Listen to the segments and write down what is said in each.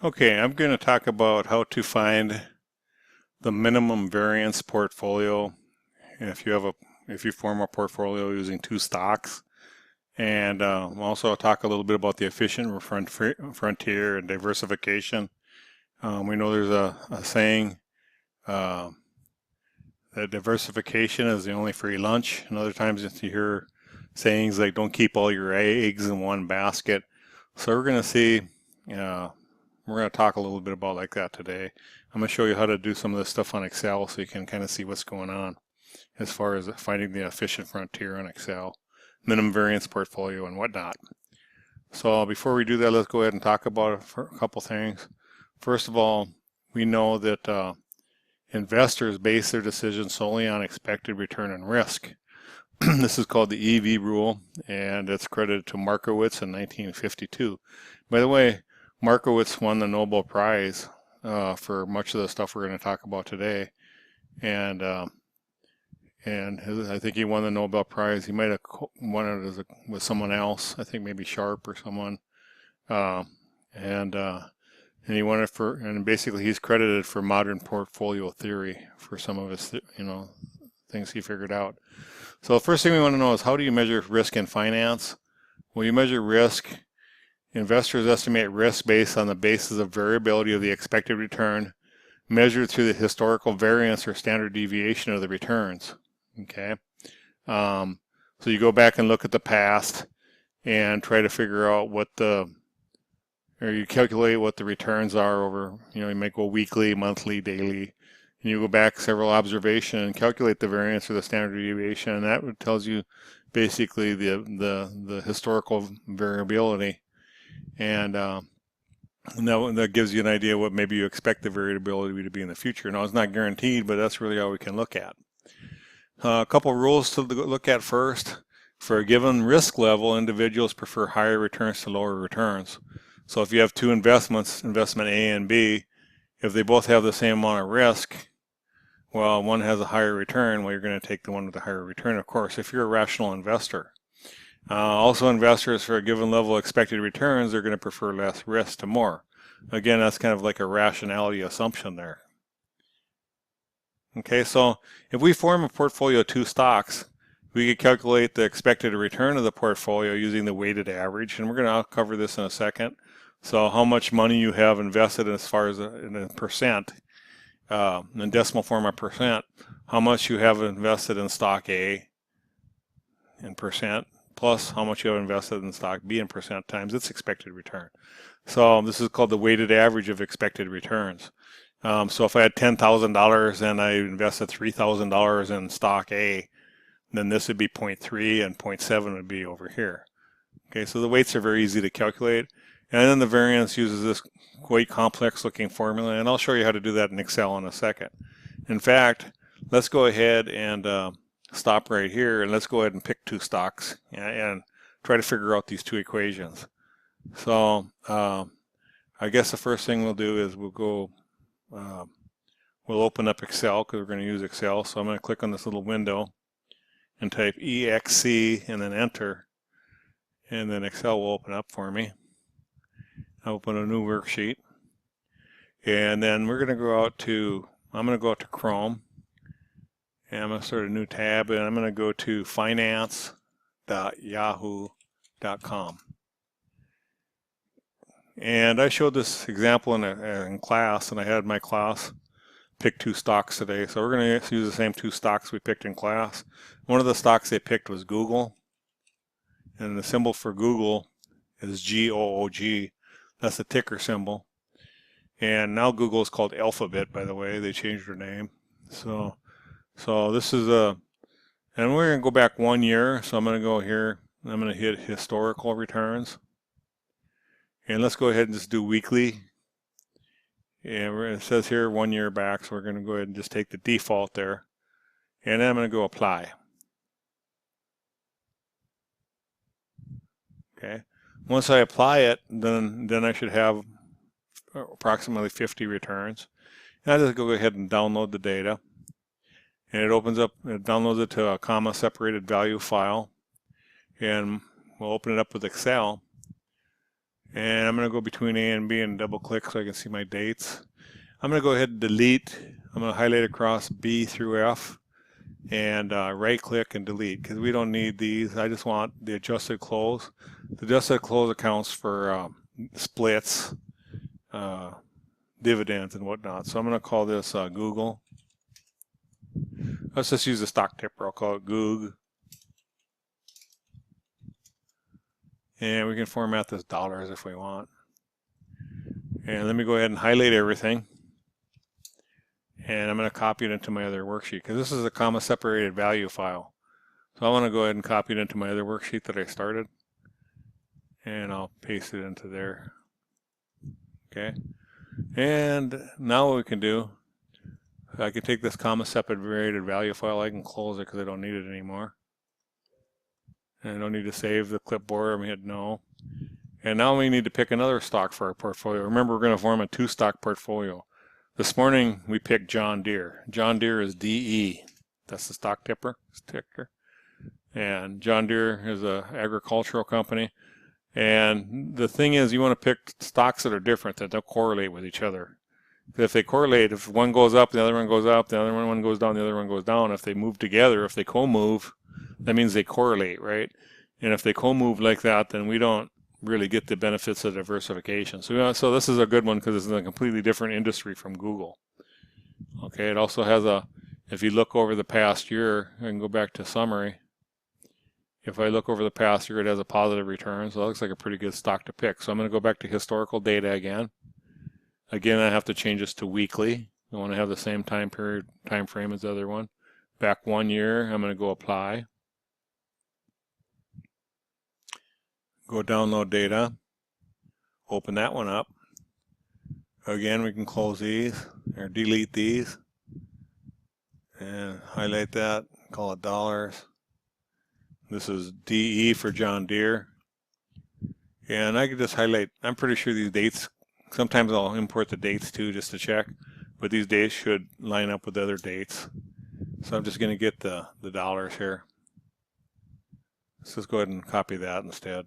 Okay, I'm going to talk about how to find the minimum variance portfolio if you form a portfolio using two stocks, and also I'll talk a little bit about the efficient frontier and diversification. We know there's a saying that diversification is the only free lunch, and other times you hear sayings like don't keep all your eggs in one basket. So we're going to see we're going to talk a little bit about like that today. I'm going to show you how to do some of this stuff on Excel so you can kind of see what's going on as far as finding the efficient frontier on Excel, minimum variance portfolio and whatnot. So before we do that, let's go ahead and talk about a couple things. First of all, we know that investors base their decisions solely on expected return and risk. This is called the EV rule, and it's credited to Markowitz in 1952. By the way, Markowitz won the Nobel Prize for much of the stuff we're going to talk about today, and I think he won the Nobel Prize. He might have won it with someone else. I think maybe Sharp or someone, and he won it for. And basically, he's credited for modern portfolio theory for some of his, things he figured out. So the first thing we want to know is how do you measure risk in finance? Well, you measure risk. Investors estimate risk based on the basis of variability of the expected return measured through the historical variance or standard deviation of the returns. Okay, so you go back and look at the past and try to figure out you calculate what the returns are over, you might go weekly, monthly, daily, and you go back several observations and calculate the variance or the standard deviation, and that tells you basically the historical variability. And that gives you an idea what maybe you expect the variability to be in the future. Now, it's not guaranteed, but that's really all we can look at. A couple rules to look at first. For a given risk level, individuals prefer higher returns to lower returns. So if you have two investments, investment A and B, if they both have the same amount of risk, well, one has a higher return, well, you're going to take the one with the higher return, of course, if you're a rational investor. Also, investors for a given level of expected returns are going to prefer less risk to more. Again, that's kind of like a rationality assumption there. Okay, so if we form a portfolio of two stocks, we could calculate the expected return of the portfolio using the weighted average, and we're going to cover this in a second. So how much money you have invested as far as in a percent, in decimal form of percent, how much you have invested in stock A in percent, plus how much you have invested in stock B in percent times its expected return. So this is called the weighted average of expected returns. So if I had $10,000 and I invested $3,000 in stock A, then this would be 0.3 and 0.7 would be over here. Okay, so the weights are very easy to calculate. And then the variance uses this quite complex looking formula, and I'll show you how to do that in Excel in a second. In fact, let's go ahead and stop right here, and let's go ahead and pick two stocks and try to figure out these two equations. So I guess the first thing we'll do is we'll open up Excel because we're going to use Excel. So I'm going to click on this little window and type EXC and then enter, and then Excel will open up for me. I'll open a new worksheet, and then we're going to go out to, I'm going to go out to Chrome, and I'm going to start a new tab, and I'm going to go to finance.yahoo.com. And I showed this example in class, and I had my class pick two stocks today. So we're going to use the same two stocks we picked in class. One of the stocks they picked was Google, and the symbol for Google is GOOG. That's the ticker symbol. And now Google is called Alphabet, by the way. They changed their name. So this is and we're going to go back 1 year. So I'm going to go here. I'm going to hit historical returns. And let's go ahead and just do weekly. And it says here 1 year back. So we're going to go ahead and just take the default there. And then I'm going to go apply. Okay. Once I apply it, then I should have approximately 50 returns. And I just go ahead and download the data. And it opens up, it downloads it to a comma separated value file. And we'll open it up with Excel. And I'm going to go between A and B and double click so I can see my dates. I'm going to go ahead and delete. I'm going to highlight across B through F and right click and delete because we don't need these. I just want the adjusted close. The adjusted close accounts for splits, dividends and whatnot. So I'm going to call this Google. Let's just use a stock tipper. I'll call it Goog. And we can format this dollars if we want. And let me go ahead and highlight everything. And I'm going to copy it into my other worksheet because this is a comma separated value file. So I want to go ahead and copy it into my other worksheet that I started. And I'll paste it into there. Okay. And now what we can do, I can take this comma separated value file, I can close it because I don't need it anymore. And I don't need to save the clipboard. I'm going to hit no. And now we need to pick another stock for our portfolio. Remember, we're going to form a 2-stock portfolio. This morning we picked John Deere. John Deere is DE. That's the stock ticker. And John Deere is an agricultural company. And the thing is, you want to pick stocks that are different, that don't correlate with each other. If they correlate, if one goes up, the other one goes up, the other one goes down, the other one goes down. If they move together, if they co-move, that means they correlate, right? And if they co-move like that, then we don't really get the benefits of diversification. So this is a good one because it's in a completely different industry from Google. Okay, it also has a, if you look over the past year, I can go back to summary. If I look over the past year, it has a positive return, so that looks like a pretty good stock to pick. So I'm going to go back to historical data again. Again, I have to change this to weekly. I want to have the same time frame as the other one. Back 1 year, I'm going to go apply. Go download data. Open that one up. Again, we can close these or delete these and highlight that. Call it dollars. This is DE for John Deere. And I can just highlight, I'm pretty sure these dates, sometimes I'll import the dates too just to check, but these dates should line up with other dates. So I'm just going to get the dollars here. Let's just go ahead and copy that instead.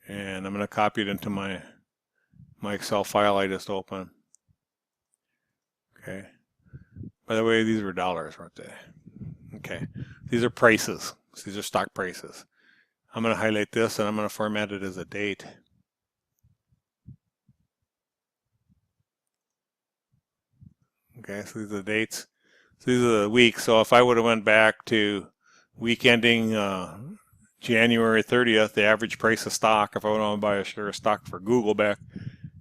And I'm going to copy it into my Excel file I just opened. Okay. By the way, these were dollars, weren't they? Okay. These are prices. So these are stock prices. I'm going to highlight this and I'm going to format it as a date. Okay, so these are the dates. So these are the weeks. So if I would have went back to week ending January 30th, the average price of stock, if I would want to buy a share of stock for Google back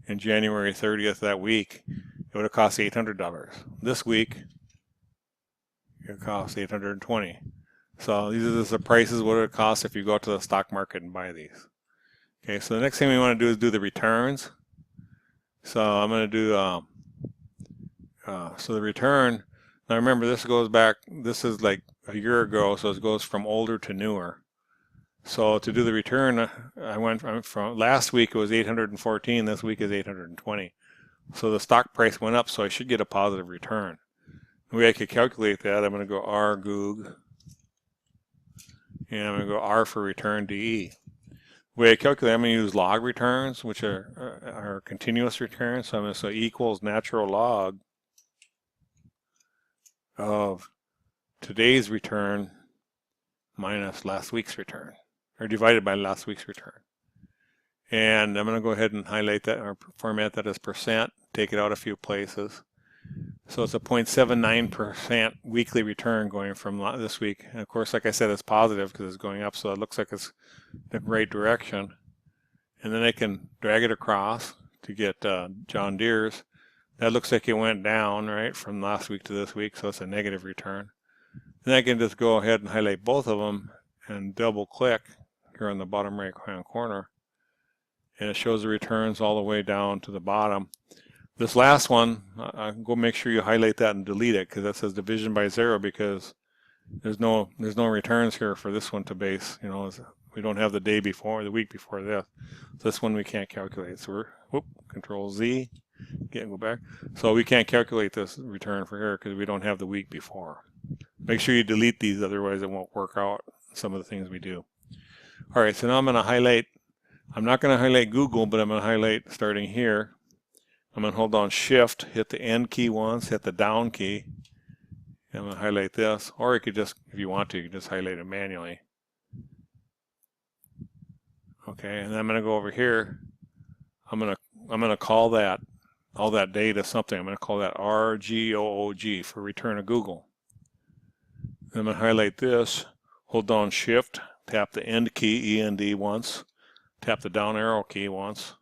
in January 30th that week, it would have cost $800. This week, it would cost $820. So these are just the prices, what it would cost if you go to the stock market and buy these. Okay, so the next thing we want to do is do the returns. So I'm going to do, so the return, now remember this goes back, this is like a year ago, so it goes from older to newer. So to do the return, I went from last week it was 814, this week is 820. So the stock price went up, so I should get a positive return. The way I could calculate that, I'm going to go R Goog, and I'm going to go R for return DE. The way I calculate, I'm going to use log returns, which are continuous returns. So I'm going to say equals natural log of today's return minus last week's return, or divided by last week's return. And I'm going to go ahead and highlight that or format that as percent, take it out a few places. So it's a 0.79% weekly return going from this week. And of course, like I said, it's positive because it's going up, so it looks like it's the right direction. And then I can drag it across to get John Deere's. That looks like it went down, right, from last week to this week, so it's a negative return. Then I can just go ahead and highlight both of them and double click here on the bottom right hand corner. And it shows the returns all the way down to the bottom. This last one, go make sure you highlight that and delete it because that says division by 0 because there's no returns here for this one to base. You know, we don't have the day before, the week before this. So this one we can't calculate. So we're Control Z, go back. So we can't calculate this return for here because we don't have the week before. Make sure you delete these, otherwise it won't work out some of the things we do. All right, so now I'm going to highlight. I'm not going to highlight Google, but I'm going to highlight starting here. I'm going to hold down Shift, hit the End key once, hit the down key. I'm going to highlight this, or you could just, if you want to, you can just highlight it manually. Okay, and then I'm going to go over here. I'm going to call that all that data something. I'm going to call that RGOOG for return to Google. I'm going to highlight this, hold down Shift, tap the End key, END once, tap the down arrow key once,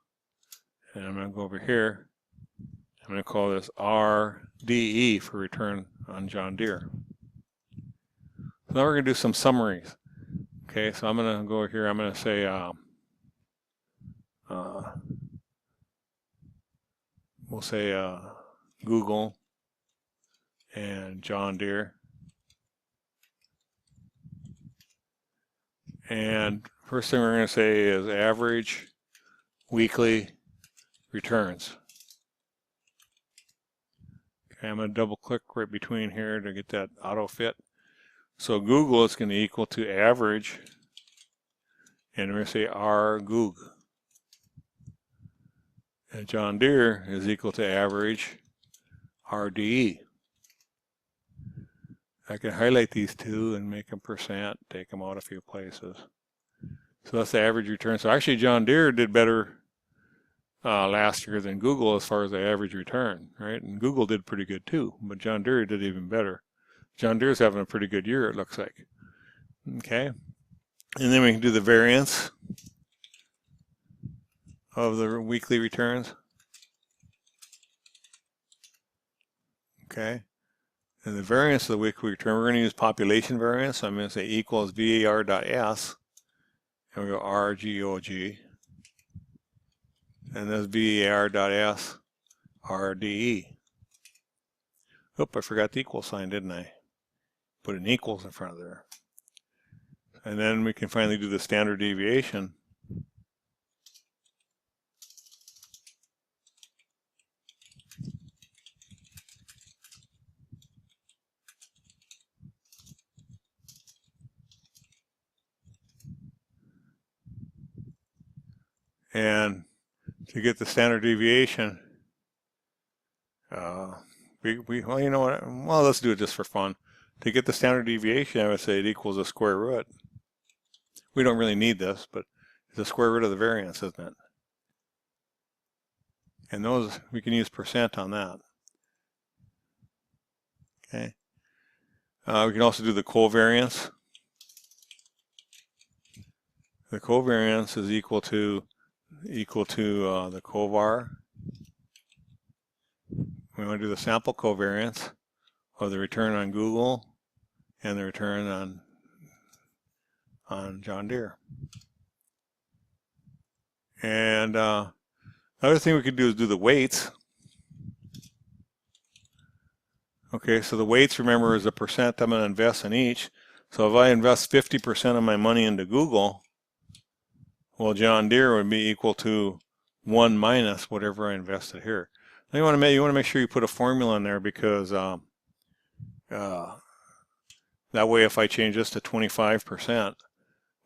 and I'm going to go over here. I'm going to call this RDE for return on John Deere. So now we're going to do some summaries. Okay, so I'm going to go here. I'm going to say we'll say Google and John Deere. And first thing we're going to say is average weekly returns. Okay, I'm going to double click right between here to get that auto fit. So Google is going to equal to average, and we're going to say RGoog. And John Deere is equal to average RDE. I can highlight these two and make them percent, take them out a few places. So that's the average return. So actually John Deere did better last year than Google as far as the average return, right? And Google did pretty good too, but John Deere did even better. John Deere's having a pretty good year, it looks like. Okay, and then we can do the variance of the weekly returns. Okay, and the variance of the weekly return, we're going to use population variance. So I'm going to say equals var.s, and we go RGOG, and that's var.s RDE. Oop, I forgot the equal sign, didn't I? Put an equals in front of there. And then we can finally do the standard deviation. And to get the standard deviation, well, you know what? Well, let's do it just for fun. To get the standard deviation, I would say it equals the square root. We don't really need this, but it's the square root of the variance, isn't it? And those, we can use percent on that. Okay. We can also do the covariance. The covariance is equal to the covar. We want to do the sample covariance of the return on Google and the return on John Deere. And the other thing we could do is do the weights. Okay, so the weights, remember, is the percent I'm going to invest in each. So if I invest 50% of my money into Google, well, John Deere would be equal to 1 minus whatever I invested here. Now you want to make sure you put a formula in there, because that way if I change this to 25%,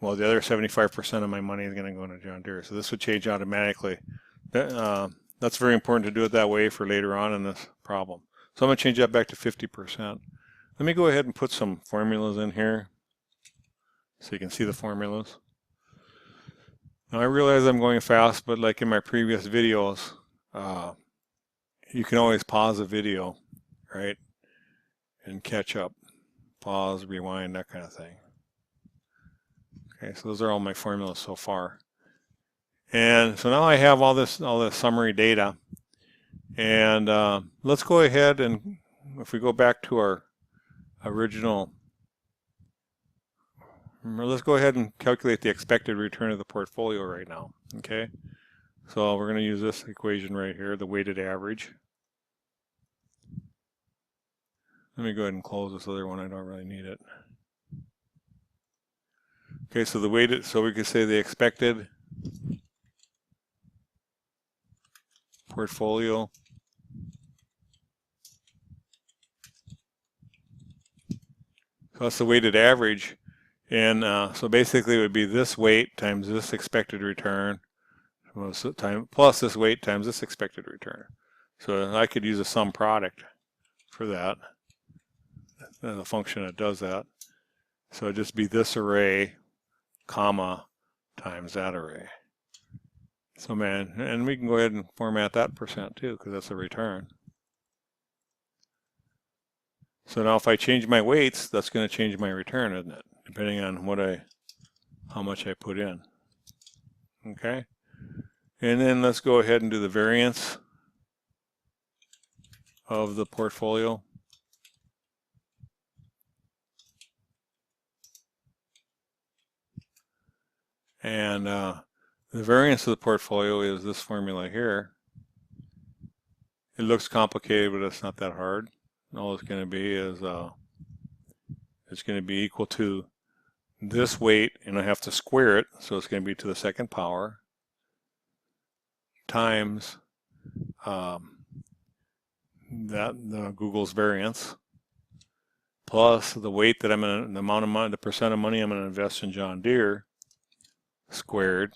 well, the other 75% of my money is going to go into John Deere. So this would change automatically. That's very important to do it that way for later on in this problem. So I'm going to change that back to 50%. Let me go ahead and put some formulas in here so you can see the formulas. Now I realize I'm going fast, but like in my previous videos, you can always pause a video, right, and catch up. Pause, rewind, that kind of thing. Okay, so those are all my formulas so far. And so now I have all this summary data. And let's go ahead and, if we go back to our original, let's go ahead and calculate the expected return of the portfolio right now. Okay, so we're going to use this equation right here, the weighted average. Let me go ahead and close this other one. I don't really need it. Okay, so the weighted, so we could say the expected portfolio so that's the weighted average, and so basically it would be this weight times this expected return plus this weight times this expected return. So I could use a sum product for that. There's a function that does that. So it'd just be this array, comma, times that array. So man, and we can go ahead and format that percent too, because that's a return. So now if I change my weights, that's going to change my return, isn't it? Depending on how much I put in. Okay. And then let's go ahead and do the variance of the portfolio. And the variance of the portfolio is this formula here. It looks complicated, but it's not that hard. And all it's going to be is it's going to be equal to this weight, and I have to square it, so it's going to be to the second power, times Google's variance, plus the weight that the amount of money, the percent of money I'm going to invest in John Deere, squared,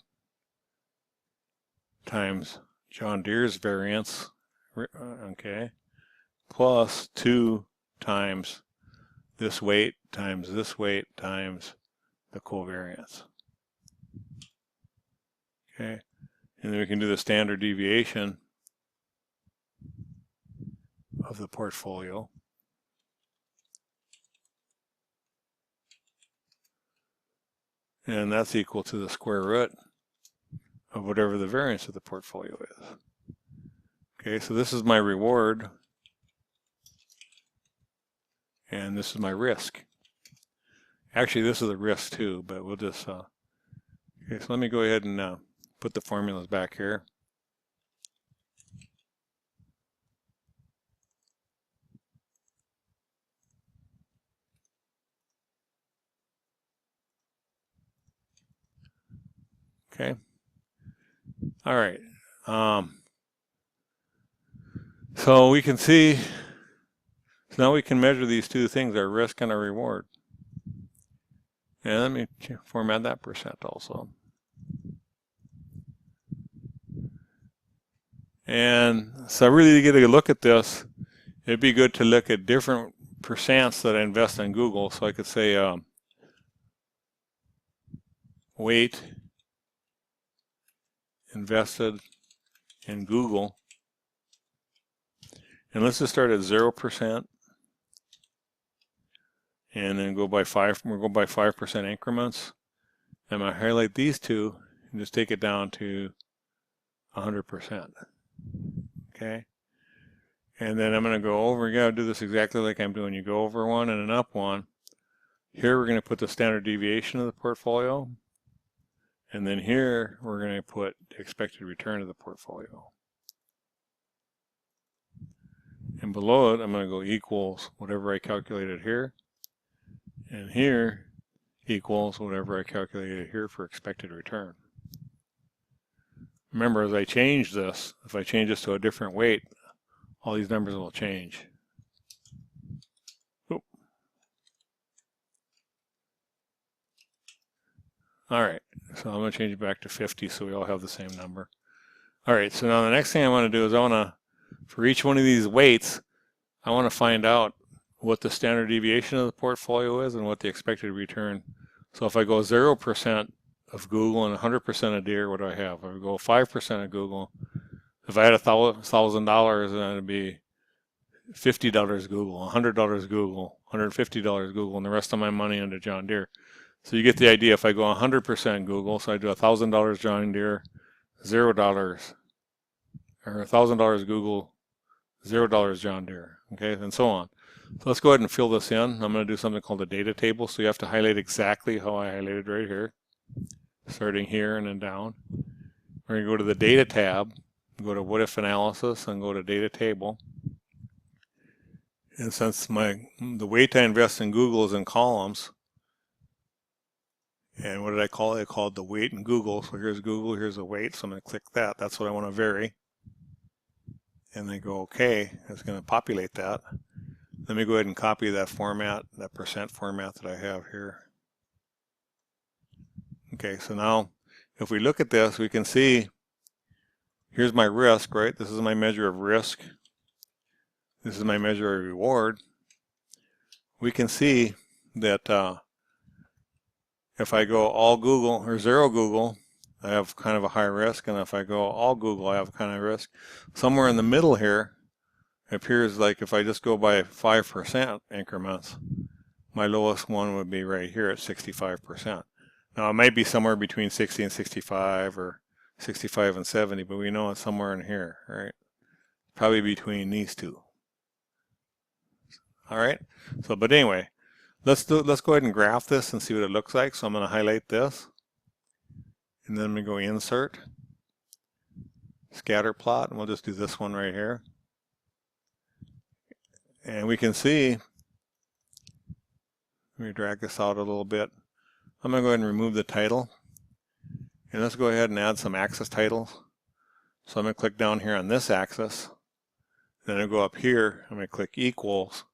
times John Deere's variance, okay, plus 2 times this weight times the covariance. Okay, and then we can do the standard deviation of the portfolio. And that's equal to the square root of whatever the variance of the portfolio is. Okay, so this is my reward, and this is my risk. Actually, this is a risk too, but we'll just, okay, so let me go ahead and put the formulas back here. Okay. All right. So we can see, so now we can measure these two things, our risk and our reward. And let me format that percent also. And so really to get a look at this, it'd be good to look at different percents that I invest in Google. So I could say weight invested in Google. And let's just start at 0%. And then go by 5% increments. I'm going to highlight these two and just take it down to 100%. Okay. And then I'm going to go over, you got to do this exactly like I'm doing. You go over one and an up one. Here we're going to put the standard deviation of the portfolio. And then here we're going to put the expected return of the portfolio. And below it, I'm going to go equals whatever I calculated here. And here equals whatever I calculated here for expected return. Remember, as I change this, if I change this to a different weight, all these numbers will change. Oop. All right, so I'm going to change it back to 50 so we all have the same number. All right, so now the next thing I want to do is I want to, for each one of these weights, I want to find out what the standard deviation of the portfolio is and what the expected return. So if I go 0% of Google and 100% of Deere, what do I have? If I go 5% of Google, if I had $1,000, then it'd be $50 Google, $100 Google, $150 Google, and the rest of my money into John Deere. So you get the idea. If I go 100% Google, so I do $1,000 John Deere, $0, or $1,000 Google, $0 John Deere, okay, and so on. So let's go ahead and fill this in. I'm going to do something called a data table. So you have to highlight exactly how I highlighted right here, starting here and then down. We're going to go to the data tab, go to what if analysis, and go to data table. And since the weight I invest in Google is in columns, and what did I call it? I called the weight in Google. So here's Google, here's the weight. So I'm going to click that. That's what I want to vary. And then go OK. It's going to populate that. Let me go ahead and copy that format, that percent format that I have here. Okay, so now if we look at this, we can see here's my risk, right? This is my measure of risk. This is my measure of reward. We can see that if I go all Google or zero Google, I have kind of a high risk, and if I go all Google, I have kind of risk. Somewhere in the middle here, it appears like if I just go by 5% increments, my lowest one would be right here at 65%. Now it might be somewhere between 60 and 65 or 65 and 70, but we know it's somewhere in here, right? Probably between these two. All right. So, but anyway, let's go ahead and graph this and see what it looks like. So I'm going to highlight this, and then I'm going to go insert, scatter plot, and we'll just do this one right here. And we can see, let me drag this out a little bit. I'm going to go ahead and remove the title. And let's go ahead and add some axis titles. So I'm going to click down here on this axis. Then I'll go up here, I'm going to click equals.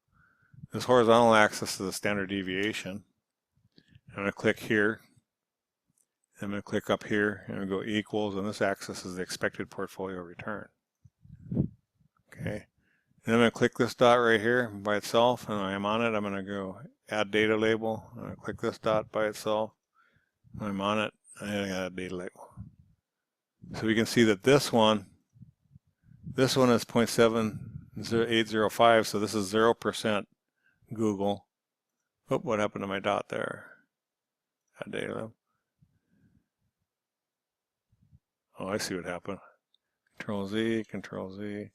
This horizontal axis is the standard deviation. I'm going to click here. I'm going to click up here and go equals, and this axis is the expected portfolio return. Okay. And I'm going to click this dot right here by itself, and I'm on it. I'm going to go add data label. I'm going to click this dot by itself. I'm on it. I'm going to add data label. So we can see that this one is 0.7805, so this is 0% Google. Oh, what happened to my dot there? Add data label. Oh, I see what happened. Control Z, Control Z.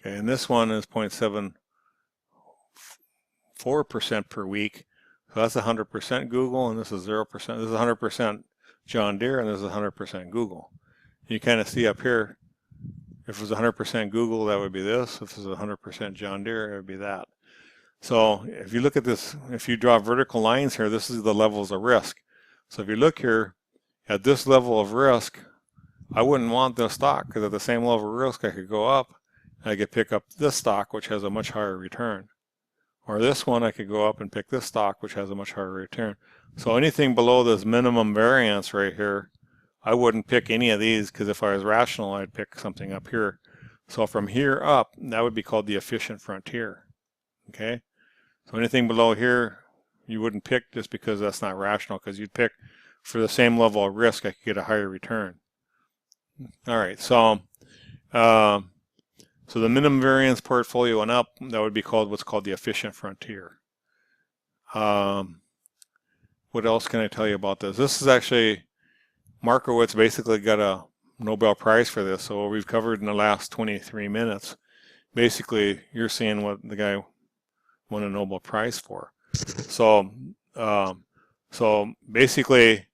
Okay, and this one is 0.74% per week. So that's 100% Google, and this is 0%. This is 100% John Deere, and this is 100% Google. You kind of see up here, if it was 100% Google, that would be this. If it was 100% John Deere, it would be that. So if you look at this, if you draw vertical lines here, this is the levels of risk. So if you look here, at this level of risk, I wouldn't want this stock, because at the same level of risk, I could go up, and I could pick up this stock, which has a much higher return. Or this one, I could go up and pick this stock, which has a much higher return. So anything below this minimum variance right here, I wouldn't pick any of these, because if I was rational, I'd pick something up here. So from here up, that would be called the efficient frontier. Okay? So anything below here, you wouldn't pick just because that's not rational, because you'd pick for the same level of risk, I could get a higher return. All right, so the minimum variance portfolio and up, that would be called what's called the efficient frontier. What else can I tell you about this? This is actually, Markowitz basically got a Nobel Prize for this. So what we've covered in the last 23 minutes, basically you're seeing what the guy won a Nobel Prize for. So basically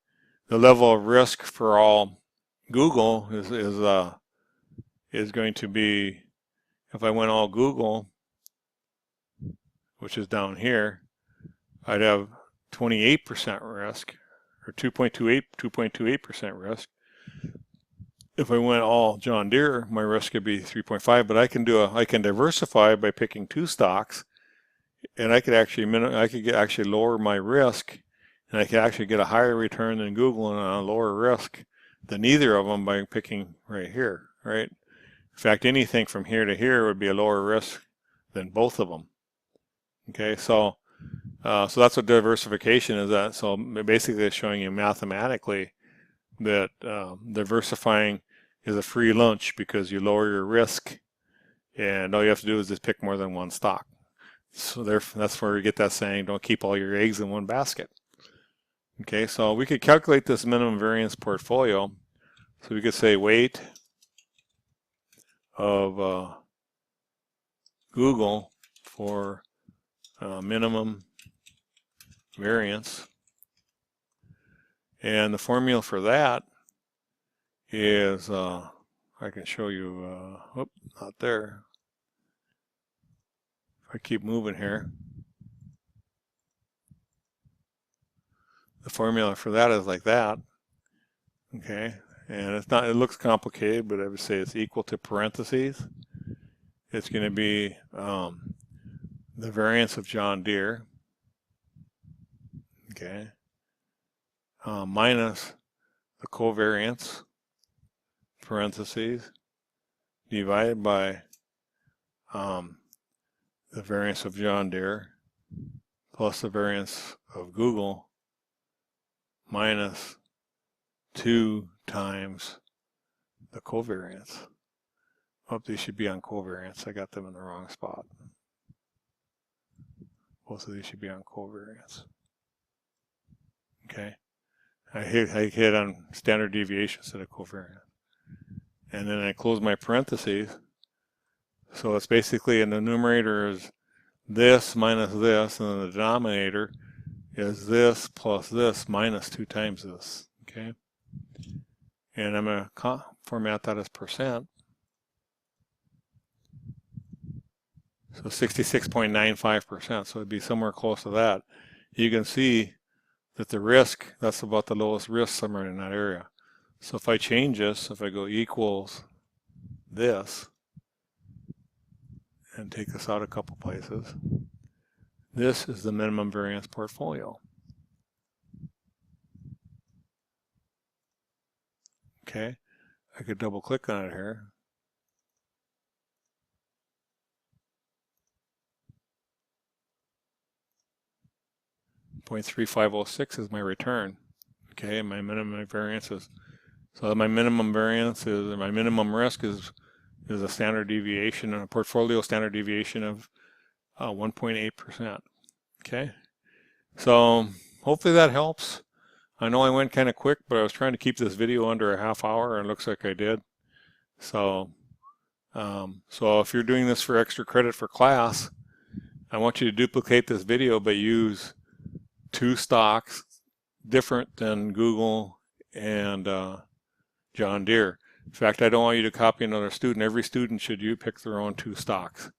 the level of risk for all Google is going to be, if I went all Google, which is down here, I'd have 28% risk, or 2.28% risk. If I went all John Deere, my risk could be 3.5. But I can diversify by picking two stocks, and I could actually lower my risk, and I could actually get a higher return than Google and a lower risk than either of them by picking right here, right? In fact, anything from here to here would be a lower risk than both of them. Okay, so that's what diversification is at. So basically it's showing you mathematically that diversifying is a free lunch, because you lower your risk, and all you have to do is just pick more than one stock. So that's where you get that saying, don't keep all your eggs in one basket. Okay, so we could calculate this minimum variance portfolio. So we could say weight of Google for minimum variance. And the formula for that is, I can show you, not there. If I keep moving here, the formula for that is like that. Okay, and it's not, it looks complicated, but I would say it's equal to parentheses. It's going to be the variance of John Deere, okay, minus the covariance parentheses divided by the variance of John Deere plus the variance of Google minus 2 times the covariance. Oh, these should be on covariance. I got them in the wrong spot. Both of these should be on covariance. Okay. I hit on standard deviation instead of covariance. And then I close my parentheses. So it's basically in the numerator is this minus this, and then the denominator is this plus this minus 2 times this. Okay. And I'm going to format that as percent. So 66.95%. So it'd be somewhere close to that. You can see that the risk, that's about the lowest risk somewhere in that area. So if I change this, if I go equals this, and take this out a couple places, this is the minimum variance portfolio. Okay, I could double click on it here. .3506 is my return. Okay, my minimum variance is, so my minimum variance is, my minimum risk is a standard deviation, a portfolio standard deviation of 1.8%. Okay, so hopefully that helps. I know I went kind of quick, but I was trying to keep this video under a half hour, and it looks like I did. So, so if you're doing this for extra credit for class, I want you to duplicate this video, but use 2 stocks different than Google and John Deere. In fact, I don't want you to copy another student. Every student should pick their own 2 stocks.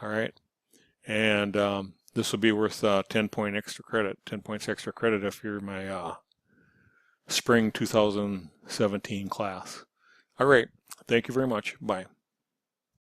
All right, and this will be worth 10 points extra credit if you're my spring 2017 class. All right, thank you very much. Bye.